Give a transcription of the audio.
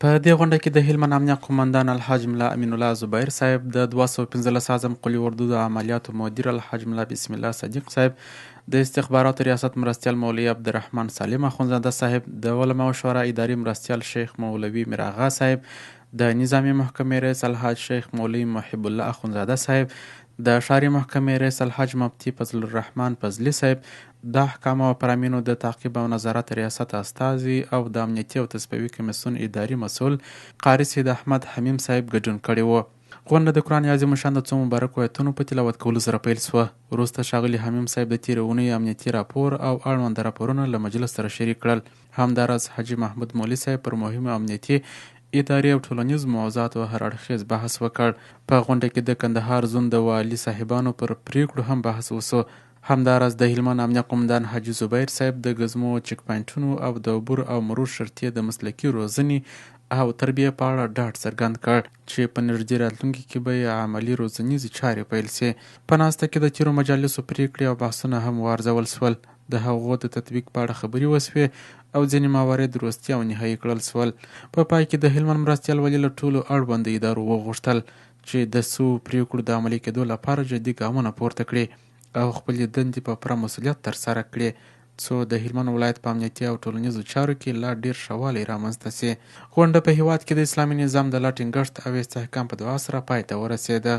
په دې غونډه کې د هلمند امنیه قومندان الحاج ملا امین الله زبیر صاحب، د 215 اعظم قلي اردو د عملیاتو مدیر الحاج ملا بسم الله صدیق صاحب، د استخباراتو ریاست مرستیال مولوي عبدالرحمن سالم اخونزاده صاحب، د علماء شورا اداري مرستیال شیخ مولوي میر آغا صاحب، د نظامی محکمې رئیس الحاج شیخ مولوي محب الله اخونزاده صاحب، د ښاري محکمې رئیس الحاج مفتي فضل الرحمن فضلي صاحب، د احکامو او پرامینو د تعقیب او نظارت ریاست استازي او د امنیتي او تصفیوي کمیسیون اداري مسؤل قاري سید احمد حمیم صاحب ګډون کړی و. غونډه د قرآن عظیم الشان د څو مبارکو ایتونو په تلاوت کولو سره پیل شوه. وروسته ښاغلي حمیم صاحب د تېرې اونۍ امنیتي راپور او اړونده راپورونه له مجلس سره شریک کړل. همداراز حاجي محمود مولي صاحب پر مهمو امنیتي، اداري او ټولنیز موضوعاتو هر اړخیز بحث وکړ. په غونډه کې د کندهار زون د والي صاحبانو پر پریکړو هم بحث وسو. همداراز د هلمند امنیه قومندان حاجي زبیر صاحب د ګزمو چک پاینټونو او د عبور او مرور شرطیې د مسلکي روزنې او تربیې په اړه ډاډ څرګند کړ چې په نږدې راتلونکي کې به عملي روزنیزې چارې پیل سي. په ناسته کې د تیرو مجالسو پریکړې او بحثونه هم وارزول شول. د هغو د تطبیق په اړه خبرې وسوې او ځینې موارد وروستي او نهایي کړل شول. په پای کې د هلمند مرستیال والي له ټولو اړوندو ادارو وغوښتل چې د سوو پریکړو د عملي کېدو لپاره جدي ګامونه پورته کړي او خپلې دندې په پوره مسؤلیت ترسره کړي، څو د هلمند ولایت په امنیتي او ټولنیزو چارو کې لا ډیر ښه والی رامنځته سي. غونډه په هیواد کې د اسلامي نظام د لا ټینګښت او استحکام په دعا سره پای ته ورسېده.